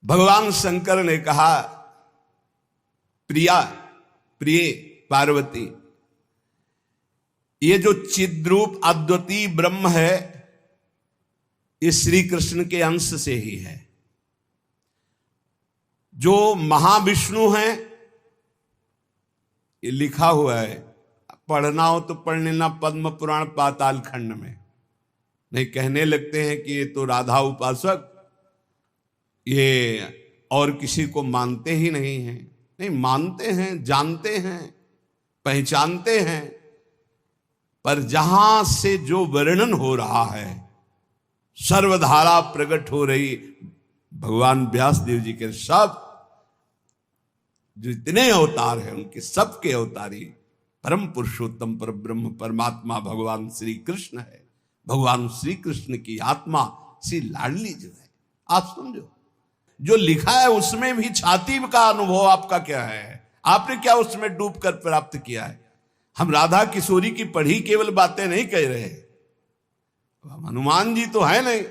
भगवान शंकर ने कहा, प्रिया, प्रिय पार्वती, ये जो चिद्रूप अद्वितीय ब्रह्म है ये श्री कृष्ण के अंश से ही है। जो महाविष्णु हैं ये लिखा हुआ है, पढ़ना हो तो पढ़ लेना पद्म पुराण पाताल खंड में। नहीं कहने लगते हैं कि ये तो राधा उपासक ये और किसी को मानते ही नहीं हैं। नहीं, मानते हैं, जानते हैं, पहचानते हैं, पर जहां से जो वर्णन हो रहा है, सर्वधारा प्रकट हो रही भगवान व्यास देव जी के सब जितने अवतार हैं उनके सबके अवतारी परम पुरुषोत्तम पर ब्रह्म परमात्मा भगवान श्री कृष्ण है। भगवान श्री कृष्ण की आत्मा श्री लाडली जो है, आप समझो जो लिखा है उसमें भी छाती का अनुभव आपका क्या है, आपने क्या उसमें डूबकर प्राप्त किया है। हम राधा किशोरी की पढ़ी केवल बातें नहीं कह रहे, हनुमान जी तो है नहीं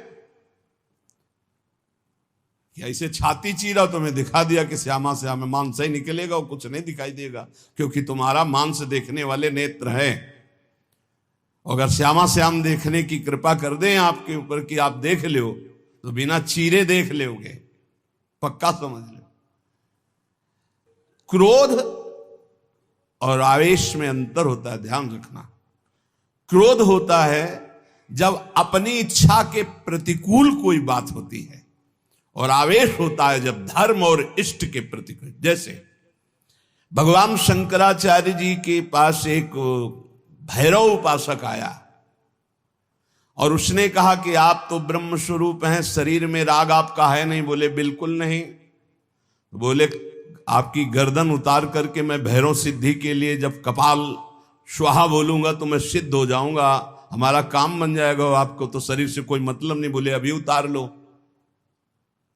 कि ऐसे छाती चीरा तो मैं दिखा दिया कि श्यामा श्याम मांस ही निकलेगा और कुछ नहीं दिखाई देगा, क्योंकि तुम्हारा मांस देखने वाले नेत्र हैं। अगर श्यामा श्याम देखने की कृपा कर दें आपके ऊपर कि आप देख लो तो बिना चीरे देख लोगे, पक्का समझ लो। क्रोध और आवेश में अंतर होता है, ध्यान रखना। क्रोध होता है जब अपनी इच्छा के प्रतिकूल कोई बात होती है, और आवेश होता है जब धर्म और इष्ट के प्रतिकूल। जैसे भगवान शंकराचार्य जी के पास एक भैरव उपासक आया और उसने कहा कि आप तो ब्रह्म स्वरूप हैं, शरीर में राग आपका है नहीं। बोले बिल्कुल नहीं। बोले आपकी गर्दन उतार करके मैं भैरव सिद्धि के लिए जब कपाल स्वाहा बोलूंगा तो मैं सिद्ध हो जाऊंगा, हमारा काम बन जाएगा, आपको तो शरीर से कोई मतलब नहीं। बोले अभी उतार लो।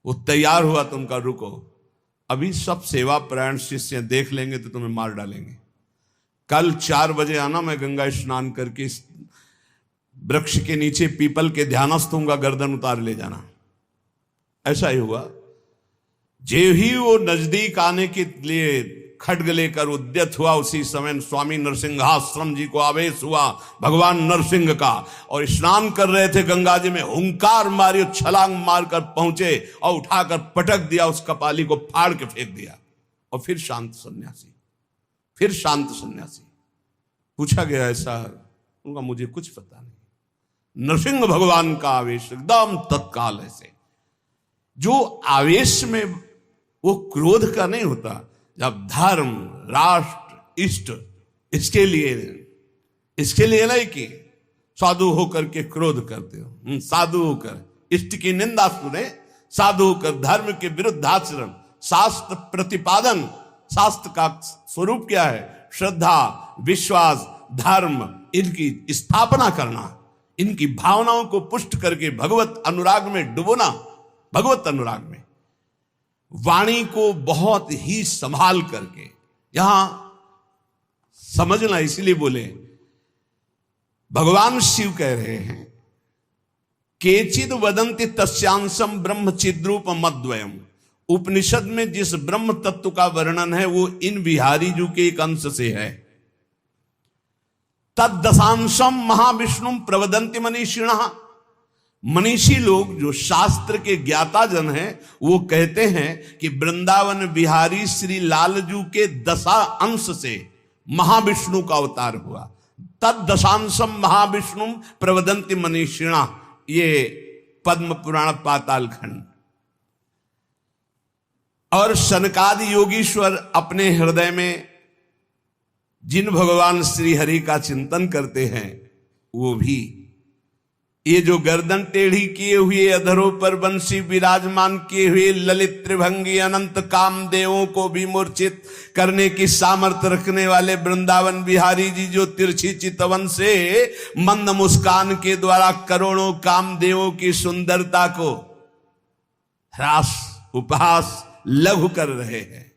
वो तैयार हुआ तो उनका रुको, अभी सब सेवा परायण शिष्य देख लेंगे तो तुम्हें मार डालेंगे। कल 4 बजे आना, मैं गंगा स्नान करके वृक्ष के नीचे पीपल के ध्यानस्थ होऊंगा, गर्दन उतार ले जाना। ऐसा ही हुआ। जे ही वो नजदीक आने के लिए खड्ग लेकर उद्यत हुआ, उसी समय स्वामी नरसिंहाश्रम जी को आवेश हुआ भगवान नरसिंह का, और स्नान कर रहे थे गंगा जी में, हुंकार मारी, छलांग मारकर पहुंचे और उठाकर पटक दिया, उस कपाली को फाड़ के फेंक दिया। और फिर शांत सन्यासी, फिर शांत सन्यासी। पूछा गया ऐसा, उनका मुझे कुछ पता नहीं। नरसिंह भगवान का आवेश एकदम तत्काल ऐसे, जो आवेश में वो क्रोध का नहीं होता। जब धर्म, राष्ट्र, इष्ट, इसके लिए नहीं कि साधु होकर के क्रोध करते हो। साधु होकर इष्ट की निंदा सुने, साधु होकर धर्म के विरुद्ध आचरण, शास्त्र प्रतिपादन। शास्त्र का स्वरूप क्या है? श्रद्धा, विश्वास, धर्म, इनकी स्थापना करना, इनकी भावनाओं को पुष्ट करके भगवत अनुराग में डुबोना। भगवत अनुराग में वाणी को बहुत ही संभाल करके, यहां समझना, इसलिए बोले भगवान शिव कह रहे हैं, केचिद वदंति तस्यांशम ब्रह्म चिद्रूप मद्वयम। उपनिषद में जिस ब्रह्म तत्व का वर्णन है वो इन बिहारी जी के एक अंश से है। तद दशांशम महाविष्णु प्रवदंति मनीषिणः। मनीषी लोग जो शास्त्र के ज्ञाता जन हैं वो कहते हैं कि वृंदावन बिहारी श्री लालजू के 10 अंश से महाविष्णु का अवतार हुआ। तद दशांशम महाविष्णु प्रवदंति मनीषिणा, ये पद्म पुराण पाताल खंड। और सनकादि योगीश्वर अपने हृदय में जिन भगवान श्री हरि का चिंतन करते हैं वो भी ये जो गर्दन टेढ़ी किए हुए, अधरों पर बंसी विराजमान किए हुए, ललित त्रिभंगी अनंत कामदेवों को भी मूर्छित करने की सामर्थ्य रखने वाले वृंदावन बिहारी जी, जो तिरछी चितवन से मंद मुस्कान के द्वारा करोड़ों कामदेवों की सुंदरता को ह्रास, उपहास, लघु कर रहे हैं,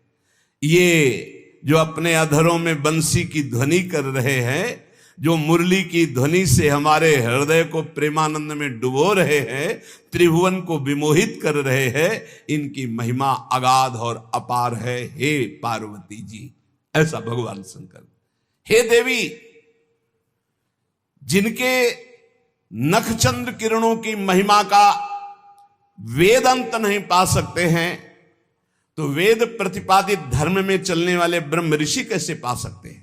ये जो अपने अधरों में बंसी की ध्वनि कर रहे हैं, जो मुरली की ध्वनि से हमारे हृदय को प्रेमानंद में डुबो रहे हैं, त्रिभुवन को विमोहित कर रहे हैं, इनकी महिमा अगाध और अपार है। हे पार्वती जी, ऐसा भगवान शंकर। हे देवी, जिनके नखचंद्र किरणों की महिमा का वेद अंत नहीं पा सकते हैं, तो वेद प्रतिपादित धर्म में चलने वाले ब्रह्म ऋषि कैसे पा सकते हैं?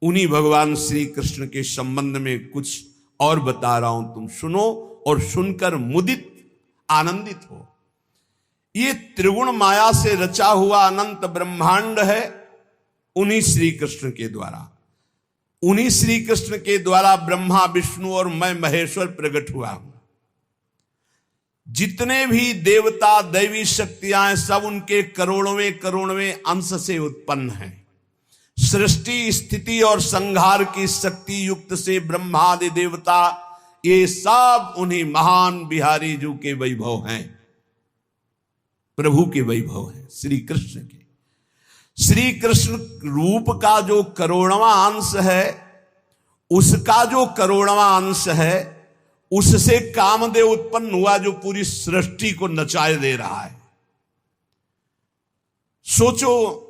उन्हीं भगवान श्री कृष्ण के संबंध में कुछ और बता रहा हूं, तुम सुनो और सुनकर मुदित आनंदित हो। ये त्रिगुण माया से रचा हुआ अनंत ब्रह्मांड है उन्हीं श्री कृष्ण के द्वारा। उन्हीं श्री कृष्ण के द्वारा ब्रह्मा विष्णु और मैं महेश्वर प्रकट हुआ हूं। जितने भी देवता दैवी शक्तियां हैं, सब उनके करोड़वें करोड़वें अंश से उत्पन्न हैं। सृष्टि स्थिति और संहार की शक्ति युक्त से ब्रह्मादि देवता, ये सब उन्हीं महान बिहारी जी के वैभव हैं, प्रभु के वैभव हैं, श्री कृष्ण के। श्री कृष्ण रूप का जो करोड़वां अंश है, उसका जो करोड़वां अंश है, उससे कामदेव उत्पन्न हुआ जो पूरी सृष्टि को नचाए दे रहा है। सोचो,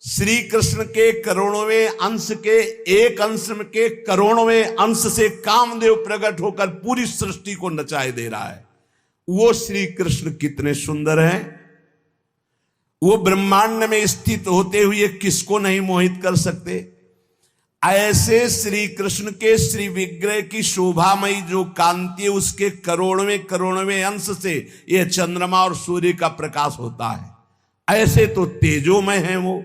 श्री कृष्ण के करोड़वें अंश के एक अंश के करोड़वें अंश से कामदेव प्रकट होकर पूरी सृष्टि को नचाए दे रहा है। वो श्री कृष्ण कितने सुंदर हैं। वो ब्रह्मांड में स्थित होते हुए किसको नहीं मोहित कर सकते। ऐसे श्री कृष्ण के श्री विग्रह की शोभामयी जो कांति है, उसके करोड़वें करोड़वें अंश से यह चंद्रमा और सूर्य का प्रकाश होता है। ऐसे तो तेजोमय हैं वो,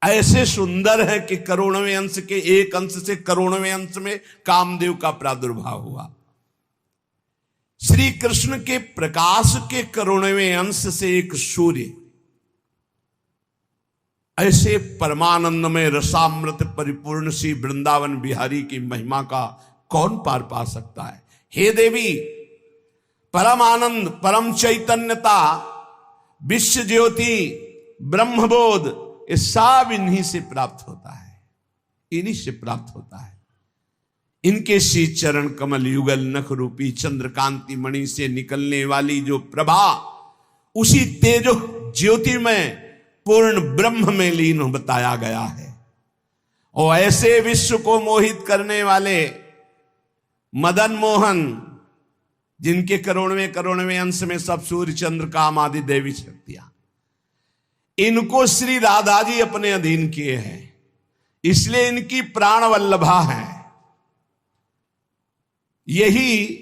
ऐसे सुंदर है कि करोड़वें अंश के एक अंश से करोड़वें अंश में कामदेव का प्रादुर्भाव हुआ। श्री कृष्ण के प्रकाश के करोड़वें अंश से एक सूर्य, ऐसे परमानंद में रसामृत परिपूर्ण श्री वृंदावन बिहारी की महिमा का कौन पार पा सकता है। हे देवी, परम आनंद, परम चैतन्यता, विश्व ज्योति, ब्रह्मबोध, ये सब इन्हीं से प्राप्त होता है, इन्हीं से प्राप्त होता है। इनके श्री चरण कमल युगल नख रूपी चंद्रकांति मणि से निकलने वाली जो प्रभा, उसी तेजो ज्योति में पूर्ण ब्रह्म में लीन बताया गया है। और ऐसे विश्व को मोहित करने वाले मदन मोहन, जिनके करोड़वें करोड़वें अंश में सब सूर्य चंद्र काम आदि देवी शक्तियां, इनको श्री राधा जी अपने अधीन किए हैं, इसलिए इनकी प्राण वल्लभा है। यही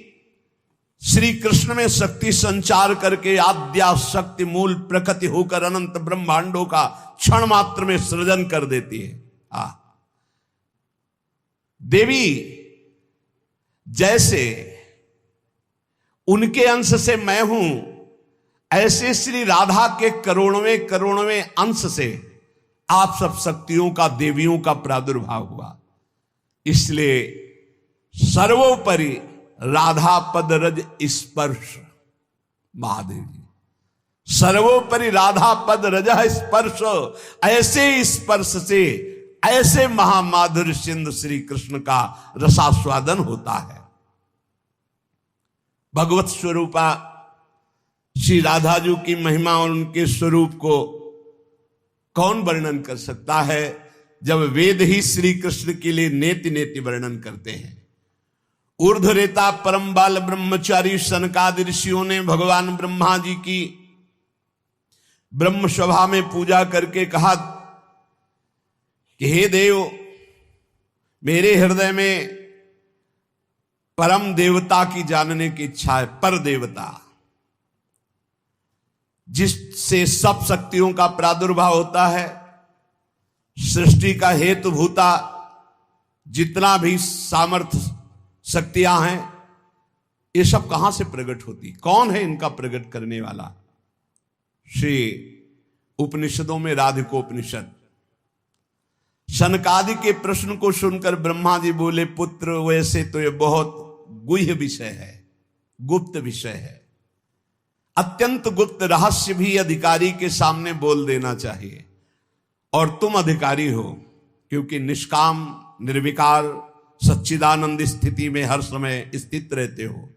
श्री कृष्ण में शक्ति संचार करके आद्या शक्ति मूल प्रकृति होकर अनंत ब्रह्मांडों का क्षण मात्र में सृजन कर देती है। देवी, जैसे उनके अंश से मैं हूं, ऐसे श्री राधा के करोड़वें करोड़वें अंश से आप सब शक्तियों का, देवियों का प्रादुर्भाव हुआ। इसलिए सर्वोपरि राधा पद रज स्पर्श, महादेव जी, सर्वोपरि राधा पद रज स्पर्श, ऐसे स्पर्श से ऐसे महामाधुर्य सिंधु श्री कृष्ण का रसास्वादन होता है। भगवत स्वरूपा श्री राधा जी की महिमा और उनके स्वरूप को कौन वर्णन कर सकता है, जब वेद ही श्री कृष्ण के लिए नेति नेति वर्णन करते हैं। ऊर्ध्वरेता परम बाल ब्रह्मचारी सनकादि ऋषियों ने भगवान ब्रह्मा जी की ब्रह्म सभा में पूजा करके कहा कि हे देव, मेरे हृदय में परम देवता की जानने की इच्छा है। पर देवता, जिससे सब शक्तियों का प्रादुर्भाव होता है, सृष्टि का हेतु भूता जितना भी सामर्थ्य शक्तियां हैं, ये सब कहां से प्रकट होती, कौन है इनका प्रकट करने वाला? श्री उपनिषदों में राधिकोपनिषद। सनकादि के प्रश्न को सुनकर ब्रह्मा जी बोले, पुत्र वैसे तो ये बहुत गुह्य विषय है, गुप्त विषय है, अत्यंत गुप्त रहस्य भी अधिकारी के सामने बोल देना चाहिए, और तुम अधिकारी हो, क्योंकि निष्काम निर्विकार सच्चिदानंद स्थिति में हर समय स्थित रहते हो,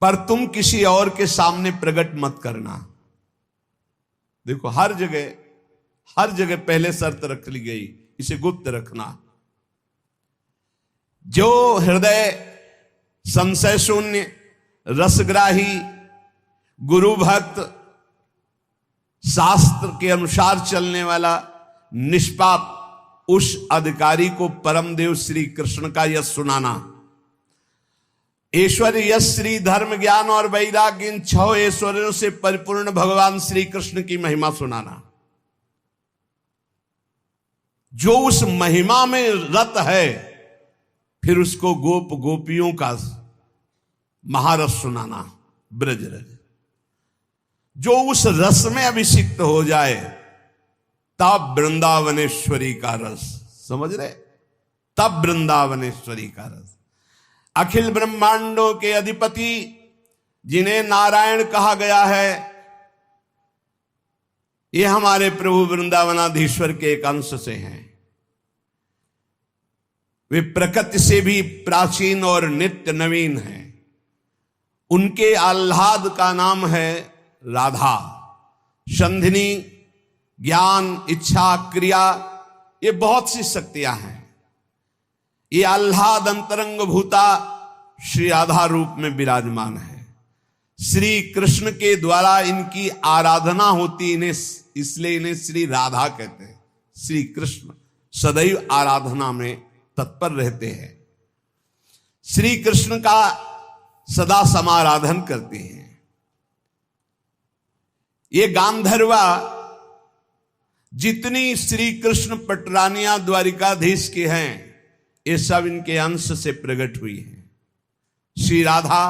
पर तुम किसी और के सामने प्रकट मत करना। देखो हर जगह पहले शर्त रख ली गई, इसे गुप्त रखना। जो हृदय संशय शून्य, रसग्राही, गुरु भक्त, शास्त्र के अनुसार चलने वाला, निष्पाप, उस अधिकारी को परम देव श्री कृष्ण का यश सुनाना। ऐश्वर्य, यश, श्री, धर्म, ज्ञान और वैराग्य, इन 6 ऐश्वर्यों से परिपूर्ण भगवान श्री कृष्ण की महिमा सुनाना। जो उस महिमा में रत है, फिर उसको गोप गोपियों का महारस सुनाना, ब्रज रस। जो उस रस में अभिषिक्त हो जाए, तब वृंदावनेश्वरी का रस, समझ रहे, तब वृंदावनेश्वरी का रस। अखिल ब्रह्मांडों के अधिपति जिन्हें नारायण कहा गया है, ये हमारे प्रभु वृंदावनाधीश्वर के एक अंश से हैं। वे प्रकृति से भी प्राचीन और नित्य नवीन हैं। उनके आह्लाद का नाम है राधा। संधिनी, ज्ञान, इच्छा, क्रिया, ये बहुत सी शक्तियां हैं। ये आह्लाद अंतरंग भूता श्री राधा रूप में विराजमान है। श्री कृष्ण के द्वारा इनकी आराधना होती, इन्हें इसलिए इन्हें श्री राधा कहते हैं। श्री कृष्ण सदैव आराधना में तत्पर रहते हैं, श्री कृष्ण का सदा समाराधन करते हैं। ये गांधर्वा जितनी श्री कृष्ण पटरानिया द्वारिकाधीश के हैं, ये सब इनके अंश से प्रकट हुई हैं। श्री राधा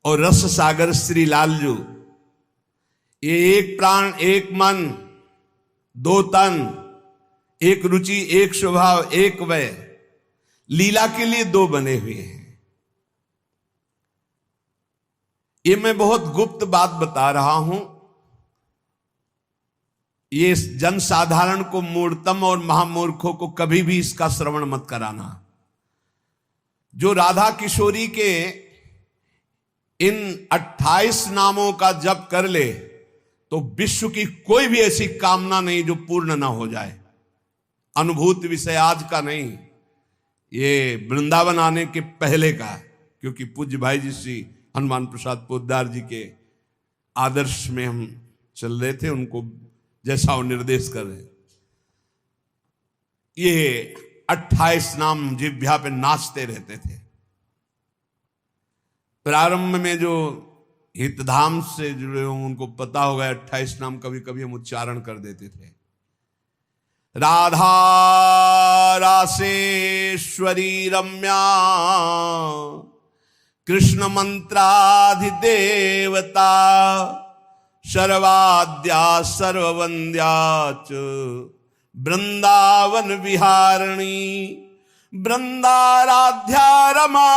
और रस सागर श्री लालजू, ये एक प्राण, एक मन, 2 तन, एक रुचि, एक स्वभाव, एक वय, लीला के लिए 2 बने हुए हैं। ये मैं बहुत गुप्त बात बता रहा हूं। ये जनसाधारण को, मूर्तम और महामूर्खों को कभी भी इसका श्रवण मत कराना। जो राधा किशोरी के इन 28 नामों का जप कर ले, तो विश्व की कोई भी ऐसी कामना नहीं जो पूर्ण ना हो जाए। अनुभूति विषय आज का नहीं, ये वृंदावन आने के पहले का, क्योंकि पूज्य भाई जी श्री हनुमान प्रसाद पोद्दार जी के आदर्श में हम चल रहे थे, उनको जैसा वो निर्देश कर रहे। ये 28 नाम जिह्वा पे नाचते रहते थे। प्रारंभ में जो हितधाम से जुड़े हों उनको पता होगा, 28 नाम कभी कभी हम उच्चारण कर देते थे। राधा रासेश्वरी रम्या, कृष्ण मंत्राधिदेवता, सर्वाद्या सर्ववंद्या च वृंदावन विहारिणी, वृंदाराध्या रमा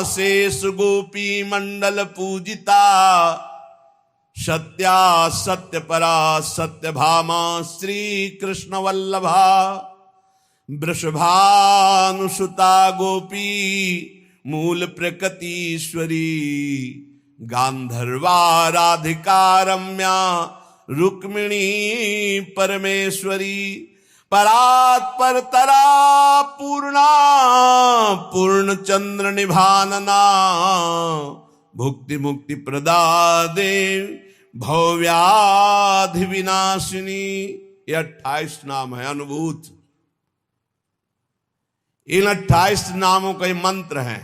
शेष गोपी मंडल पूजिता, सत्या सत्य परा सत्य भामा श्री कृष्ण वल्लभा, वृषभानुसुता गोपी मूल प्रकृतीश्वरी, गांधर्वा राधिका रम्या रुक्मिणी परमेश्वरी, परात्पर तरा पूर्णा पूर्ण चंद्र निभानना, भुक्ति मुक्ति प्रदा देव भव्याधि विनाशिनी। ये 28 नाम है अनुभूत। इन 28 नामों का मंत्र है।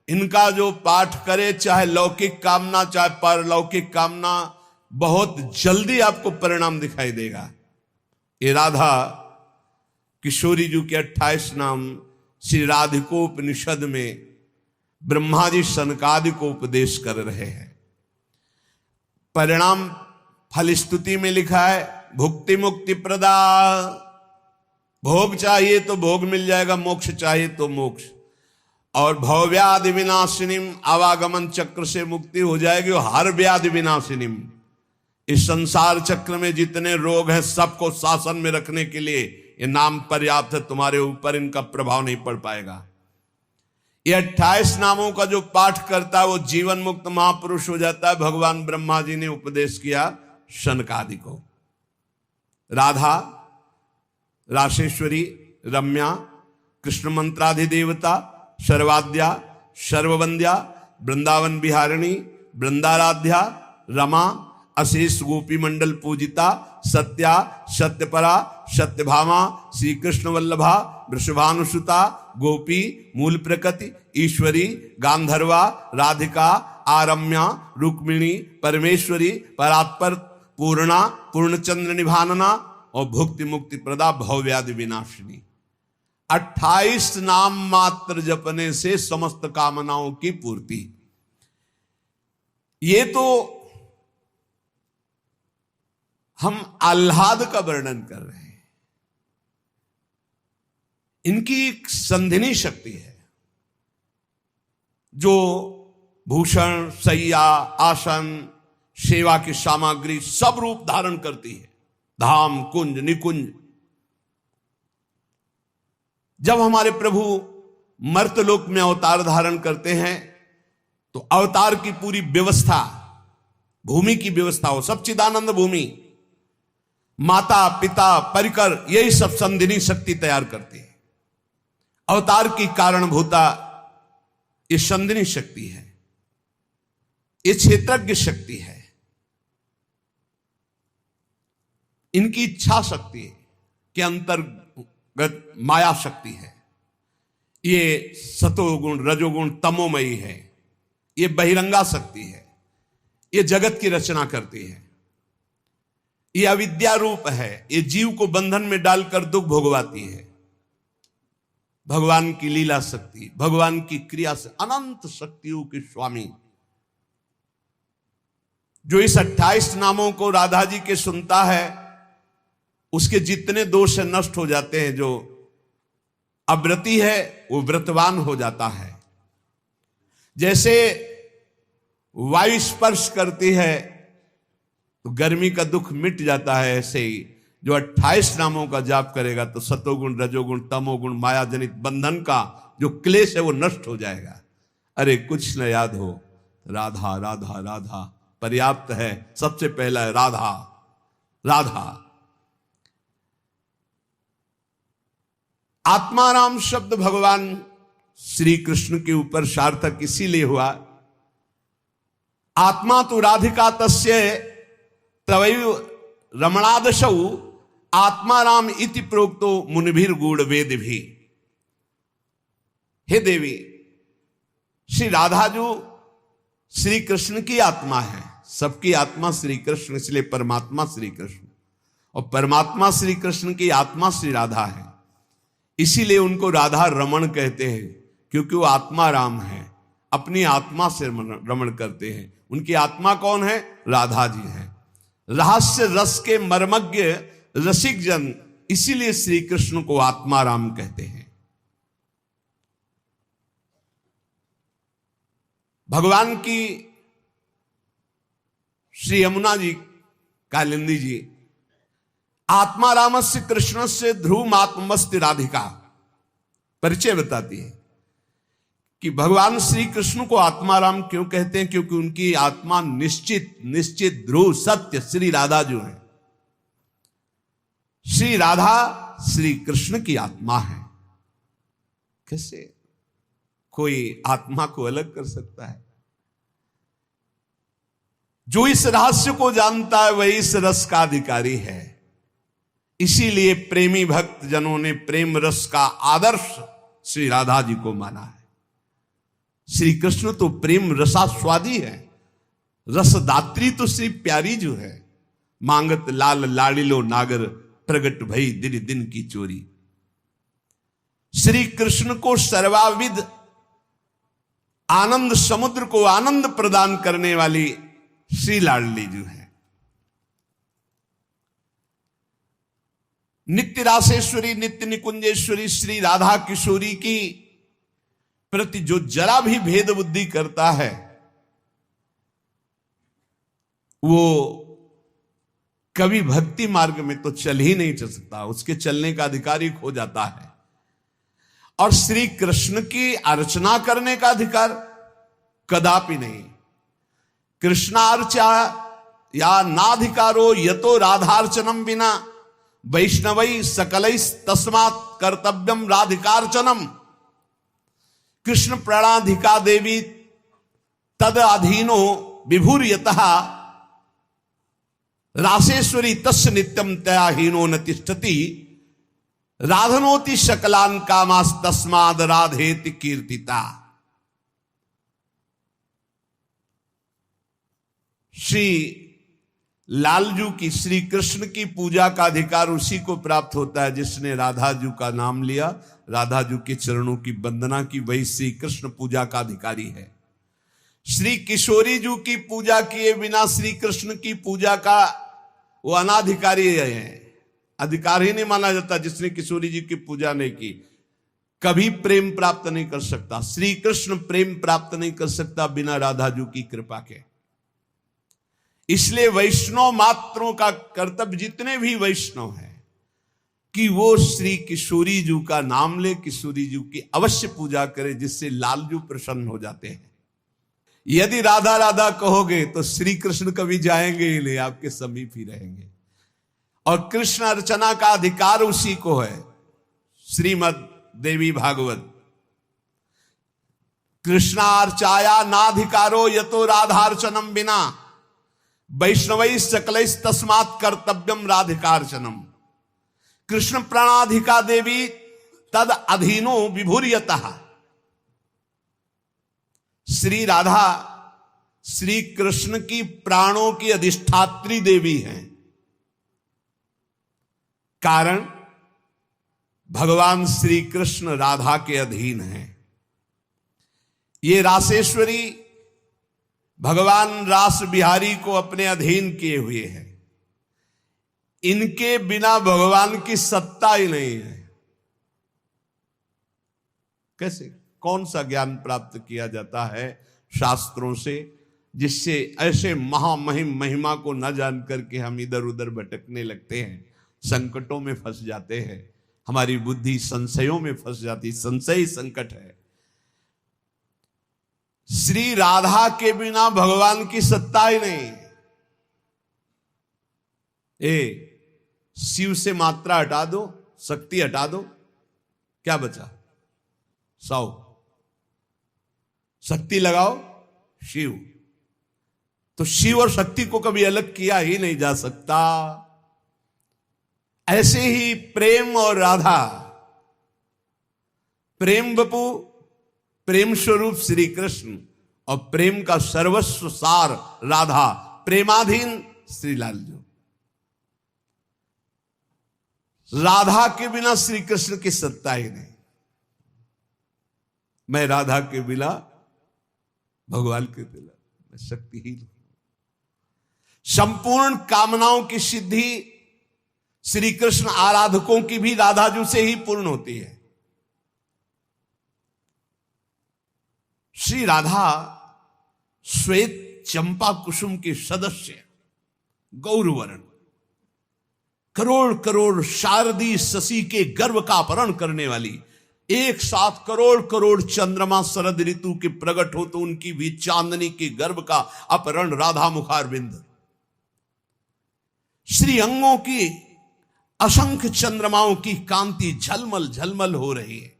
इनका जो पाठ करे, चाहे लौकिक कामना चाहे परलौकिक कामना, बहुत जल्दी आपको परिणाम दिखाई देगा। ये राधा किशोरी जी के 28 नाम श्री राधिकोपनिषद में ब्रह्मा जी सनकादि को उपदेश कर रहे हैं। परिणाम फल स्तुति में लिखा है, भुक्ति मुक्ति प्रदा। भोग चाहिए तो भोग मिल जाएगा, मोक्ष चाहिए तो मोक्ष। और भवव्याधि विनाशिनीम, आवागमन चक्र से मुक्ति हो जाएगी। और हर व्याधि विनाशिनीम, इस संसार चक्र में जितने रोग हैं सबको शासन में रखने के लिए ये नाम पर्याप्त है, तुम्हारे ऊपर इनका प्रभाव नहीं पड़ पाएगा। ये 28 नामों का जो पाठ करता है वो जीवन मुक्त महापुरुष हो जाता है। भगवान ब्रह्मा जी ने उपदेश किया शनकादि को। राधा, राशेश्वरी, रम्या, कृष्ण मंत्राधिदेवता, सर्वाद्या, सर्ववंद्या, वृंदावन बिहारिणी, वृंदाराध्या, रमा, अशेष गोपी मंडल पूजिता, सत्या, सत्यपरा, सत्यभामा, श्री कृष्ण वल्लभा, वृषभानुसुता, गोपी, मूल प्रकृति, ईश्वरी, गांधर्वा, राधिका, आरम्या, रुक्मिणी, परमेश्वरी, परात्पर, पूर्णा, पूर्णचंद्र निभानना और भुक्ति मुक्ति प्रदा, भवव्याधि विनाशिनी। 28 नाम मात्र जपने से समस्त कामनाओं की पूर्ति। ये तो हम आह्लाद का वर्णन कर रहे हैं। इनकी एक संधिनी शक्ति है जो भूषण, शैया, आसन, सेवा की सामग्री सब रूप धारण करती है। धाम, कुंज, निकुंज। जब हमारे प्रभु मर्तलोक में अवतार धारण करते हैं तो अवतार की पूरी व्यवस्था, भूमि की व्यवस्था हो, सच्चिदानंद भूमि, माता, पिता, परिकर, यही सब संधिनी शक्ति तैयार करती है। अवतार की कारणभूता ये संधिनी शक्ति है, ये क्षेत्रज्ञ शक्ति है, इनकी इच्छा शक्ति के अंतर्गत माया शक्ति है। ये सतोगुण, रजोगुण, तमोमयी है। ये बहिरंगा शक्ति है। ये जगत की रचना करती है। ये अविद्या रूप है। ये जीव को बंधन में डालकर दुख भोगवाती है। भगवान की लीला शक्ति, भगवान की क्रिया से अनंत शक्तियों के स्वामी जो इस 28 नामों को राधा जी के सुनता है, उसके जितने दोष नष्ट हो जाते हैं। जो अव्रती है वो व्रतवान हो जाता है। जैसे वायु स्पर्श करती है तो गर्मी का दुख मिट जाता है, ऐसे ही जो 28 नामों का जाप करेगा तो सतोगुण, रजोगुण, तमोगुण, माया जनित बंधन का जो क्लेश है वो नष्ट हो जाएगा। अरे कुछ न याद हो, राधा राधा राधा पर्याप्त है। सबसे पहला है राधा राधा। आत्माराम शब्द भगवान श्री कृष्ण के ऊपर सार्थक इसीलिए हुआ, आत्मा तो राधिका तस्य तवैव रमणादशौ आत्माराम इति प्रोक्तो मुनिभिर गूढ़ वेद भी। हे देवी, श्री राधा जो श्री कृष्ण की आत्मा है, सबकी आत्मा श्री कृष्ण, इसलिए परमात्मा श्री कृष्ण, और परमात्मा श्री कृष्ण की आत्मा श्री राधा है। इसीलिए उनको राधा रमण कहते हैं, क्योंकि वो आत्मा राम है, अपनी आत्मा से रमण करते हैं। उनकी आत्मा कौन है? राधा जी है। रहस्य रस के मर्मज्ञ रसिक जन, इसीलिए श्री कृष्ण को आत्मा राम कहते हैं। भगवान की श्री यमुना जी, कालिंदी जी, आत्मा रामस्य कृष्ण से ध्रुव आत्मस्ति राधिका, परिचय बताती है कि भगवान श्री कृष्ण को आत्मा राम क्यों कहते हैं? क्योंकि उनकी आत्मा निश्चित ध्रुव सत्य श्री राधा जो है। श्री राधा श्री कृष्ण की आत्मा है। कैसे कोई आत्मा को अलग कर सकता है? जो इस रहस्य को जानता है वही इस रस का अधिकारी है। इसीलिए प्रेमी भक्त जनों ने प्रेम रस का आदर्श श्री राधा जी को माना है। श्री कृष्ण तो प्रेम रसास्वादी है, रसदात्री तो श्री प्यारी जो है। मांगत लाल लाड़िलो नागर, प्रगट भई दिन दिन की चोरी। श्री कृष्ण को सर्वाविद आनंद समुद्र को आनंद प्रदान करने वाली श्री लाडली जो है। नित्य रासेश्वरी, नित्य निकुंजेश्वरी श्री राधा किशोरी की प्रति जो जरा भी भेद बुद्धि करता है वो कभी भक्ति मार्ग में तो चल ही नहीं चल सकता, उसके चलने का अधिकार ही खो जाता है। और श्री कृष्ण की अर्चना करने का अधिकार कदापि नहीं। कृष्णार्चा या नाधिकारो यतो राधार्चनम बिना वैष्णवई सकलई तस्मात् कर्तव्यम राधिकार्चनम। कृष्ण प्रणाधिका देवी तद अधीनो विभूर्यतः रासेश्वरी तस्य नित्यम तया हीनो न तिष्ठति राधनोति शकलान कामास तस्माद राधेति कीर्तिता। श्री लालजू की, श्री कृष्ण की पूजा का अधिकार उसी को प्राप्त होता है जिसने राधा जू का नाम लिया, राधा जू के चरणों की वंदना की, वही श्री कृष्ण पूजा का अधिकारी है। श्री किशोरी जू की पूजा किए बिना श्री कृष्ण की पूजा का वो अनाधिकारी है, अधिकार ही नहीं माना जाता। जिसने किशोरी जी की पूजा नहीं की कभी प्रेम प्राप्त नहीं कर सकता। श्री कृष्ण प्रेम प्राप्त नहीं कर सकता बिना राधा जू की कृपा के। इसलिए वैष्णव मात्रों का कर्तव्य, जितने भी वैष्णव हैं, कि वो श्री किशोरी जू का नाम ले, किशोरी जू की अवश्य पूजा करे, जिससे लालजू प्रसन्न हो जाते हैं। यदि राधा राधा कहोगे तो श्री कृष्ण कभी जाएंगे ही नहीं, आपके समीप ही रहेंगे। और कृष्ण अर्चना का अधिकार उसी को है। श्रीमद देवी भागवत, कृष्णार्चाया नाधिकारो यतो राधार्चनम बिना वैष्णवै सकलै तस्मात् कर्तव्यम राधिकार्चनम। कृष्ण प्रणाधिका देवी तद अधीनो विभूर्यतः। श्री राधा श्री कृष्ण की प्राणों की अधिष्ठात्री देवी हैं। कारण भगवान श्री कृष्ण राधा के अधीन हैं। ये रासेश्वरी भगवान रास बिहारी को अपने अधीन किए हुए हैं। इनके बिना भगवान की सत्ता ही नहीं है। कैसे, कौन सा ज्ञान प्राप्त किया जाता है शास्त्रों से, जिससे ऐसे महामहिम महिमा को न जान करके हम इधर उधर भटकने लगते हैं, संकटों में फंस जाते हैं, हमारी बुद्धि संशयों में फंस जाती। संशय संकट है। श्री राधा के बिना भगवान की सत्ता ही नहीं। शिव से मात्रा हटा दो, शक्ति हटा दो, क्या बचा? 100। शक्ति लगाओ शिव। तो शिव और शक्ति को कभी अलग किया ही नहीं जा सकता। ऐसे ही प्रेम और राधा, प्रेम बपू, प्रेम स्वरूप श्री कृष्ण, और प्रेम का सर्वस्व सार राधा, प्रेमाधीन श्री लालजू। राधा के बिना श्री कृष्ण की सत्ता ही नहीं। मैं राधा के बिना भगवान के बिना मैं शक्तिहीन। संपूर्ण कामनाओं की सिद्धि श्री कृष्ण आराधकों की भी राधाजू से ही पूर्ण होती है। श्री राधा श्वेत चंपा कुसुम के सदस्य, गौरवर्ण, करोड़ करोड़ शारदी शशि के गर्भ का अपहरण करने वाली, एक साथ करोड़ करोड़ चंद्रमा शरद ऋतु के प्रकट हो तो उनकी भी चांदनी के गर्भ का अपहरण राधा मुखारविंद। श्री अंगों की असंख्य चंद्रमाओं की कांति झलमल झलमल हो रही है।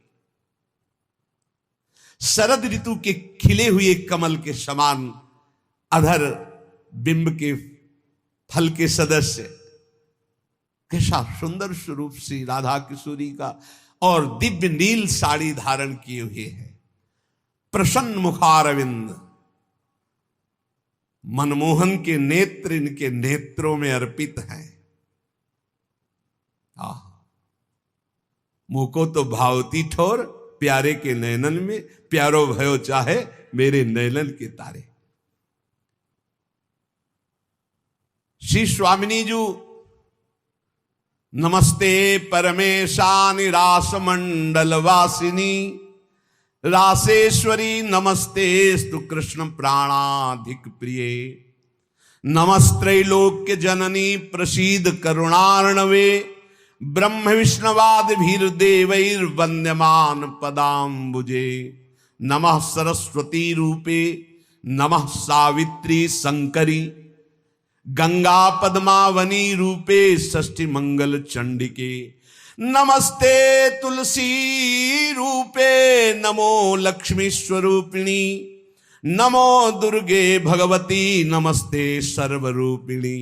शरद ऋतु के खिले हुए कमल के समान अधर बिंब के फल के सदस्य, कैसा सुंदर स्वरूप श्री राधा किशोरी का। और दिव्य नील साड़ी धारण किए हुए है, प्रसन्न मुखारविंद, मनमोहन के नेत्र इनके नेत्रों में अर्पित हैं। मुको तो भावती ठोर प्यारे के नैनन में, प्यारो भयो चाहे मेरे नैनन के तारे। श्री स्वामिनी जू, नमस्ते परमेशानि रास मंडल वासिनी, रासेश्वरी नमस्ते स्तु कृष्ण प्राणाधिक प्रिय। नमस्त्रैलोक्य जननी प्रसीद करुणार्णवे ब्रह्म विष्णवाद भीर देवैर्वन्द्यमान पदाम्बुजे नमः सरस्वती रूपे नमः सावित्री शंकरी गंगा पद्मावनी रूपे षष्ठी मंगल चंडिके नमस्ते तुलसी रूपे नमो लक्ष्मी स्वरूपिणी नमो दुर्गे भगवती नमस्ते सर्वरूपिणी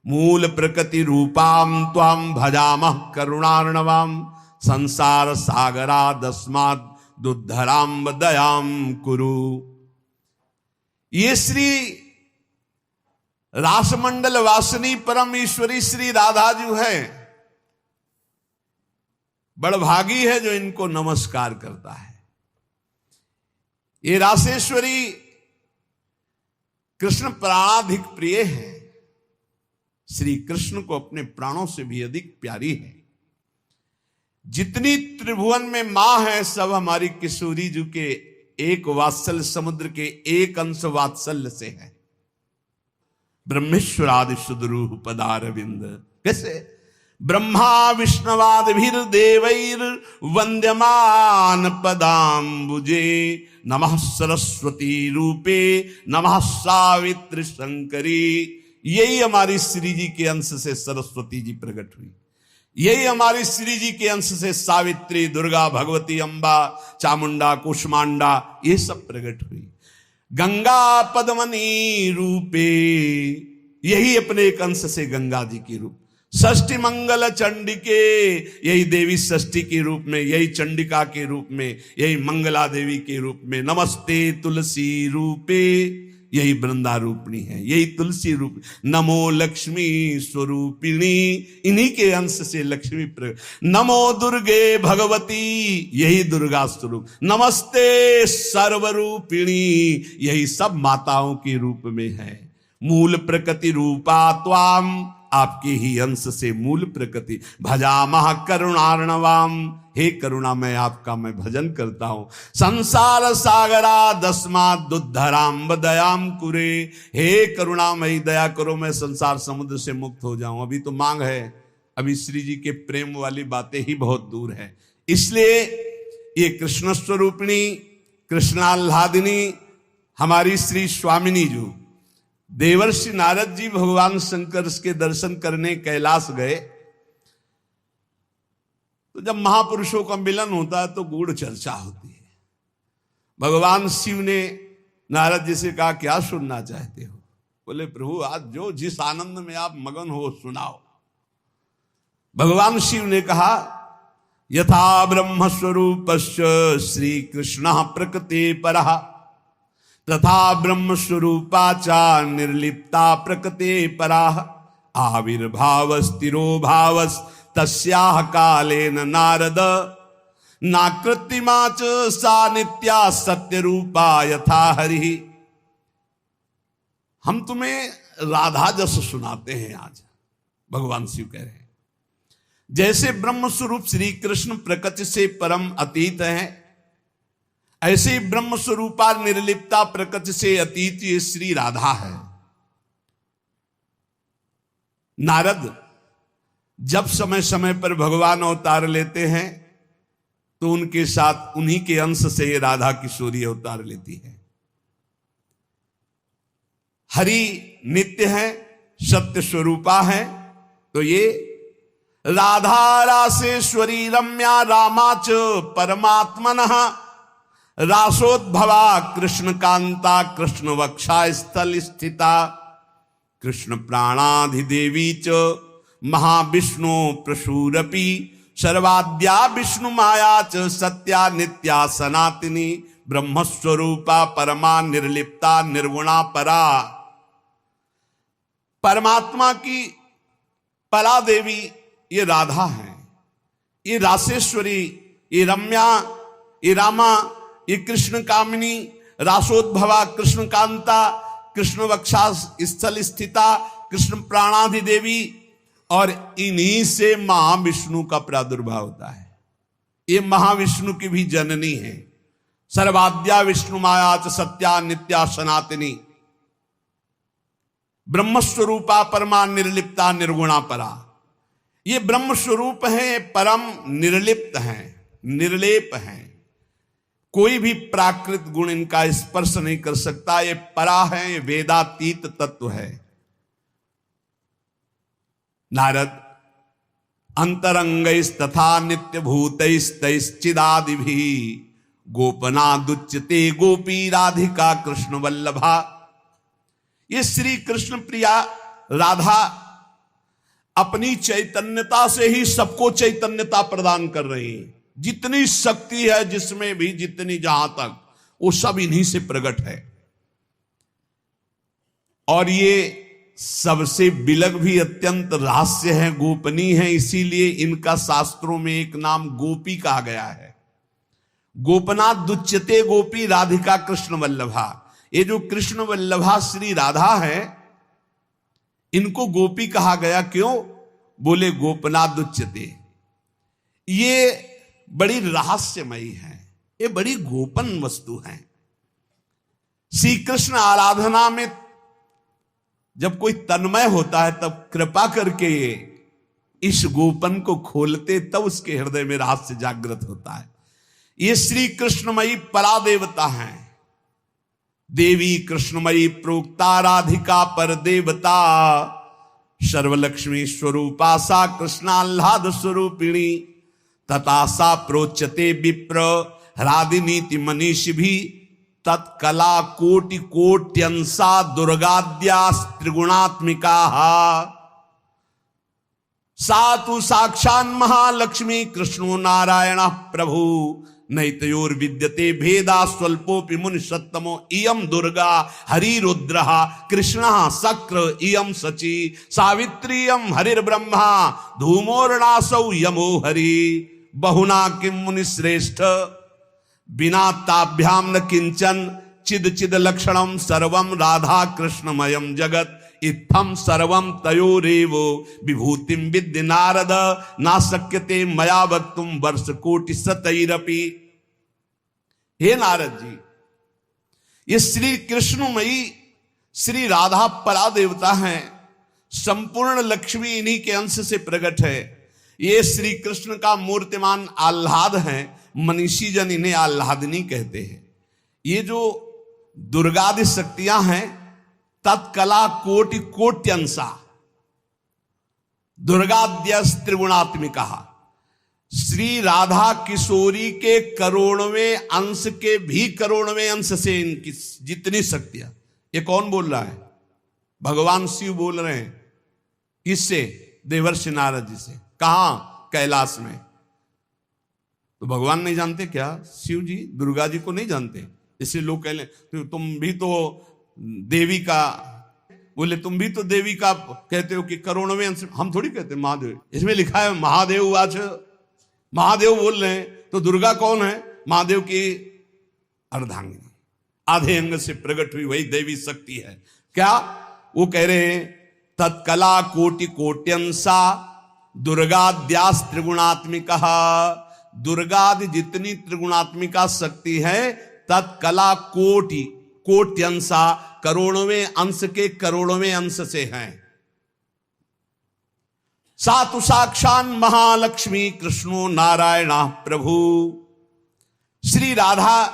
मूल प्रकृति रूपाम त्वाम भजामः करुणार्णवाम संसार सागरादस्माद् दुद्धराम दयाम कुरु। ये श्री रासमंडल वासिनी परम ईश्वरी श्री राधा जी है। बड़भागी है जो इनको नमस्कार करता है। ये रासेश्वरी कृष्ण प्राणाधिक प्रिय है, श्री कृष्ण को अपने प्राणों से भी अधिक प्यारी है। जितनी त्रिभुवन में मां है सब हमारी किशोरी जी के एक वात्सल्य समुद्र के एक अंश वात्सल्य से है। ब्रह्मेश्वरादि सुदरूह पदारविंद कैसे ब्रह्मा विष्णवादिभिर देवैर वंद्यमान पदाम्बुजे नमः सरस्वती रूपे नमः सावित्री शंकरी। यही हमारी श्री जी के अंश से सरस्वती जी प्रकट हुई, यही हमारी श्री जी के अंश से सावित्री दुर्गा भगवती अम्बा चामुंडा कुष्मांडा ये सब प्रकट हुई। गंगा पद्मनी रूपे यही अपने एक अंश से गंगा जी की रूप। षष्ठी मंगल चंडिके यही देवी षष्ठी के रूप में, यही चंडिका के रूप में, यही मंगला देवी के रूप में। नमस्ते तुलसी रूपे यही वृंदा रूपिणी है, यही तुलसी रूप। नमो लक्ष्मी स्वरूपिणी इन्हीं के अंश से लक्ष्मी प्रकट। नमो दुर्गे भगवती यही दुर्गा स्वरूप। नमस्ते सर्वरूपिणी यही सब माताओं के रूप में है। मूल प्रकृति रूपा त्वाम आपके ही अंश से मूल प्रकृति। भजामः करुणार्णवाम हे करुणा मैं आपका मैं भजन करता हूं। संसार सागरा दस्माद् दुद्धराम दयाम कुरे हे करुणामयी दया करो मैं संसार समुद्र से मुक्त हो जाऊं। अभी तो मांग है, अभी श्री जी के प्रेम वाली बातें ही बहुत दूर है। इसलिए ये कृष्ण स्वरूपिणी कृष्णाल्हादिनी हमारी श्री स्वामिनी जो देवर्षि नारद जी भगवान शंकर के दर्शन करने कैलाश गए तो जब महापुरुषों का मिलन होता है तो गूढ़ चर्चा होती है। भगवान शिव ने नारद जी से कहा क्या सुनना चाहते हो? बोले प्रभु आज जो जिस आनंद में आप मगन हो सुनाओ। भगवान शिव ने कहा यथा ब्रह्म स्वरूपस्य श्री कृष्ण प्रकृति परः तथा ब्रह्म स्वरूपाचा निर्लिप्ता प्रकृते पराः आविर्भाव स्थिरो भावस तस्याह कालेन नारद नाकृतिमा च सा नित्या सत्य रूपा यथा हरि। हम तुम्हें राधा जस सुनाते हैं। आज भगवान शिव कह रहे हैं जैसे ब्रह्म स्वरूप श्री कृष्ण प्रकृति से परम अतीत है ऐसे ब्रह्म स्वरूपा निर्लिप्ता प्रकृति से अतीत ये श्री राधा है। नारद जब समय समय पर भगवान अवतार लेते हैं तो उनके साथ उन्हीं के अंश से ये राधा किशोरी अवतार लेती है। हरि नित्य है, सत्य स्वरूपा है, तो ये राधा रासेश्वरी रम्या रामाच परमात्मनः रासोद्भवा कृष्ण कांता कृष्ण वक्षा स्थल स्थिता कृष्ण प्राणाधिदेवी च महाविष्णु प्रसूरपि सर्वाद्या विष्णु माया च सत्या नित्या सनातनी ब्रह्मस्वरूपा परमा निर्लिप्ता निर्गुणा परा। परमात्मा की परा देवी ये राधा है, ये रासेश्वरी, ये रम्या, ये रामा, ये कृष्ण कामिनी, रासोद्भवा कृष्ण कांता कृष्ण वक्षा स्थल स्थिता कृष्ण प्राणाधि देवी और इन्हीं से महाविष्णु का प्रादुर्भाव होता है। ये महाविष्णु की भी जननी है। सर्वाद्या विष्णु माया च सत्या नित्या सनातनी। ब्रह्म स्वरूपा परमा निर्लिप्ता निर्गुणा परा। ये ब्रह्म स्वरूप है, परम निर्लिप्त हैं, निर्लेप हैं, कोई भी प्राकृत गुण इनका स्पर्श नहीं कर सकता। ये परा है, ये वेदातीत तत्व है। नारद अंतरंगैस्तथा नित्य भूतैस्तैश्चिदादिभिः गोपनादुच्यते गोपी राधिका कृष्ण वल्लभा। ये श्री कृष्ण प्रिया राधा अपनी चैतन्यता से ही सबको चैतन्यता प्रदान कर रही है। जितनी शक्ति है जिसमें भी, जितनी जहां तक, वो सब इन्हीं से प्रकट है। और ये सबसे विलग भी अत्यंत रहस्य है, गोपनीय है। इसीलिए इनका शास्त्रों में एक नाम गोपी कहा गया है। गोपनाथ दुच्यते गोपी राधिका कृष्ण वल्लभा। ये जो कृष्ण वल्लभा श्री राधा है, इनको गोपी कहा गया। क्यों? बोले गोपनाथ दुच्यते, ये बड़ी रहस्यमयी है, ये बड़ी गोपन वस्तु है। श्री कृष्ण आराधना में जब कोई तन्मय होता है तब कृपा करके इस गोपन को खोलते, तब उसके हृदय में रहस्य जागृत होता है। ये श्री कृष्णमयी परा देवता है। देवी कृष्णमयी प्रोक्ता राधिका पर देवता, सर्वलक्ष्मी स्वरूपा सा कृष्णाह्लाद स्वरूपिणी, तथा सा प्रोच्यते विप्र ह्रादिनीति मनीष भी, तत्कला कोटि कोट्यंसा दुर्गाद्या त्रिगुणात्मिका। सातु साक्षान् महालक्ष्मी कृष्णो नारायण प्रभु, नैतयोर विद्यते भेदा स्वल्पोपि मुनि सत्तमो। इयं दुर्गा हरिरुद्रः कृष्णः शक्र इयं शची, सावित्रीयं हरिर्ब्रह्मा धूमोर्णासौ यमो हरि। बहुना किं मुनि श्रेष्ठ बिना ताभ्याम न किंचन, चिद चिद लक्षणम सर्वम राधा कृष्णमयम जगत, इत्थम सर्वम तयोरेव विभूतिम विद्य नारद, ना शक्यते मया वक्तुम वर्ष कोटि शतैरपि। हे नारद जी, ये श्री कृष्णमयी श्री राधा परा देवता हैं। संपूर्ण लक्ष्मी इन्हीं के अंश से प्रकट है। ये श्री कृष्ण का मूर्तिमान आह्लाद है। मनीषी जन इन्हें आह्लादिनी कहते हैं। ये जो दुर्गादि शक्तियां हैं, तत्कला कोटि कोट्यंसा दुर्गाद्यस त्रिगुणात्मिका। श्री राधा किशोरी के करोड़वें अंश के भी करोड़वें अंश से इनकी जितनी शक्तियां। ये कौन बोल रहा है? भगवान शिव बोल रहे हैं। किससे? देवर्षि नारद जी से। कहां? कैलाश में। तो भगवान नहीं जानते क्या? शिव जी दुर्गा जी को नहीं जानते? इससे लोग कह ले तो तुम भी तो देवी का, बोले तुम भी तो देवी का कहते हो कि करोड़वें अंश। हम थोड़ी कहते महादेव, इसमें लिखा है महादेव आज, महादेव बोल रहे हैं। तो दुर्गा कौन है? महादेव की अर्धांगिनी, आधे अंग से प्रकट हुई वही देवी शक्ति है। क्या वो कह रहे हैं? तत्कला कोटि कोट्यंसा दुर्गाद्यास त्रिगुणात्मिका। दुर्गादि जितनी त्रिगुणात्मिका शक्ति है, तत्कला कोटि कोट्यंसा करोड़वें अंश के करोड़वें अंश से हैं। सातु साक्षान महालक्ष्मी कृष्णो नारायण प्रभु। श्री राधा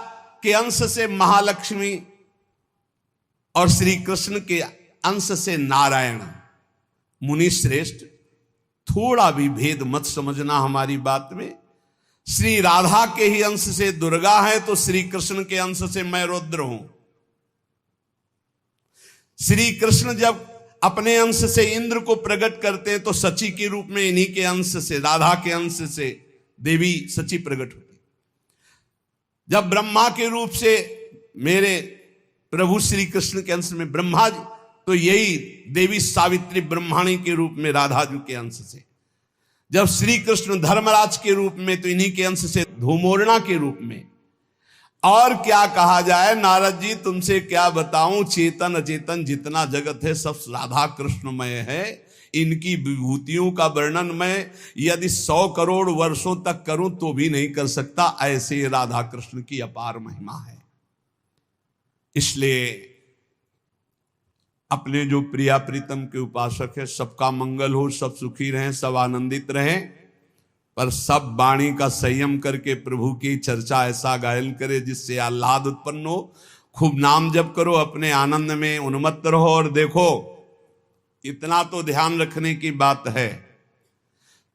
के अंश से महालक्ष्मी और श्री कृष्ण के अंश से नारायण। मुनि श्रेष्ठ, थोड़ा भी भेद मत समझना हमारी बात में। श्री राधा के ही अंश से दुर्गा है, तो श्री कृष्ण के अंश से मैं रुद्र हूं। श्री कृष्ण जब अपने अंश से इंद्र को प्रकट करते हैं, तो सची के रूप में इन्हीं के अंश से, राधा के अंश से देवी सची प्रकट होती। जब ब्रह्मा के रूप से मेरे प्रभु श्री कृष्ण के अंश में ब्रह्मा जी, तो यही देवी सावित्री ब्रह्माणी के रूप में राधा जी के अंश से। जब श्री कृष्ण धर्मराज के रूप में, तो इन्हीं के अंश से धूमोरणा के रूप में। और क्या कहा जाए नारद जी, तुमसे क्या बताऊं, चेतन अचेतन जितना जगत है सब राधा कृष्णमय है। इनकी विभूतियों का वर्णन मैं यदि 100 करोड़ वर्षों तक करूं तो भी नहीं कर सकता। ऐसे राधा कृष्ण की अपार महिमा है। इसलिए अपने जो प्रिया प्रीतम के उपासक है, सबका मंगल हो, सब सुखी रहें, सब आनंदित रहें, पर सब वाणी का संयम करके प्रभु की चर्चा ऐसा गायन करे जिससे आह्लाद उत्पन्न हो। खूब नाम जप करो, अपने आनंद में उन्मत्त रहो। और देखो, इतना तो ध्यान रखने की बात है,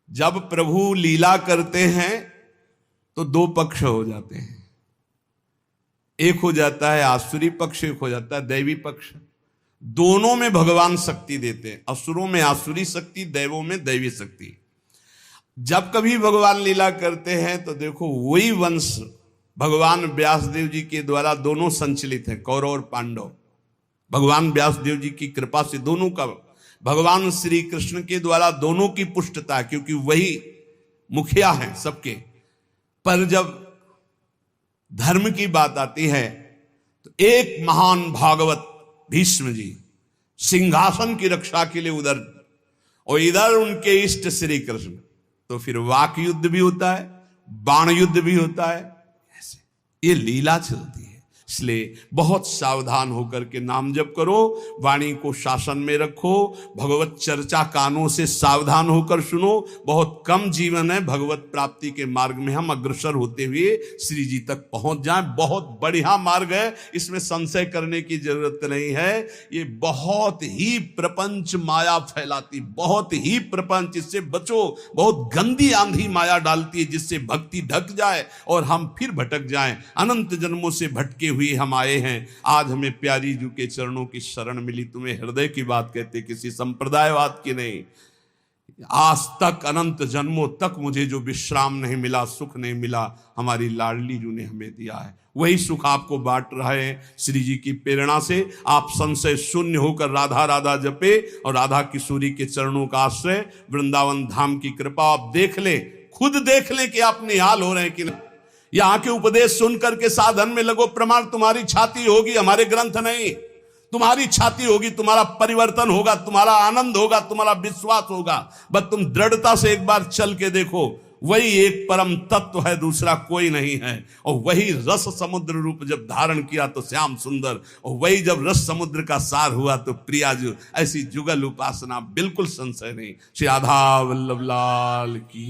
जब प्रभु लीला करते हैं तो दो पक्ष हो जाते हैं। एक हो जाता है आसुरी पक्ष, एक हो जाता है दैवी पक्ष। दोनों में भगवान शक्ति देते हैं, असुरों में आसुरी शक्ति, दैवों में दैवी शक्ति। जब कभी भगवान लीला करते हैं तो देखो, वही वंश भगवान व्यासदेव जी के द्वारा दोनों संचलित हैं, कौरव और पांडव। भगवान व्यासदेव जी की कृपा से दोनों का, भगवान श्री कृष्ण के द्वारा दोनों की पुष्टता, क्योंकि वही मुखिया हैं सबके। पर जब धर्म की बात आती है तो एक महान भागवत भीष्म जी सिंहासन की रक्षा के लिए उधर, और इधर उनके इष्ट श्री कृष्ण। तो फिर वाक युद्ध भी होता है, बाण युद्ध भी होता है, ऐसे ये लीला चलती है। इसलिए बहुत सावधान होकर के नाम जप करो, वाणी को शासन में रखो, भगवत चर्चा कानों से सावधान होकर सुनो। बहुत कम जीवन है, भगवत प्राप्ति के मार्ग में हम अग्रसर होते हुए श्री जी तक पहुंच जाएं। बहुत बढ़िया मार्ग है, इसमें संशय करने की जरूरत नहीं है। ये बहुत ही प्रपंच माया फैलाती, बहुत ही प्रपंच, इससे बचो। बहुत गंदी आंधी माया डालती है, जिससे भक्ति ढक जाए और हम फिर भटक जाएं। अनंत जन्मों से भटके हुए हम आए हैं, आज हमें प्यारी जी के चरणों की शरण मिली। तुम्हें हृदय की बात कहते, किसी संप्रदायवाद की नहीं। आज तक, अनंत जन्मों तक मुझे जो विश्राम नहीं मिला, सुख नहीं मिला, हमारी लाडली जी ने हमें दिया है। वही सुख आपको बांट रहे हैं श्री जी की प्रेरणा से। आप संशय शून्य होकर राधा राधा जपे और राधा किशोरी के चरणों का आश्रय, वृंदावन धाम की कृपा आप देख ले, खुद देख ले कि आप निहाल हो रहे हैं कि नहीं। यहां के उपदेश सुन करके साधन में लगो, प्रमाण तुम्हारी छाती होगी, हमारे ग्रंथ नहीं। तुम्हारी छाती होगी, तुम्हारा परिवर्तन होगा, तुम्हारा आनंद होगा, तुम्हारा विश्वास होगा। बस तुम दृढ़ता से एक बार चल के देखो, वही एक परम तत्व है, दूसरा कोई नहीं है। और वही रस समुद्र रूप जब धारण किया तो श्याम सुंदर, और वही जब रस समुद्र का सार हुआ तो प्रियाजू। ऐसी जुगल उपासना, बिल्कुल संशय नहीं। श्री राधा वल्लभ लाल की।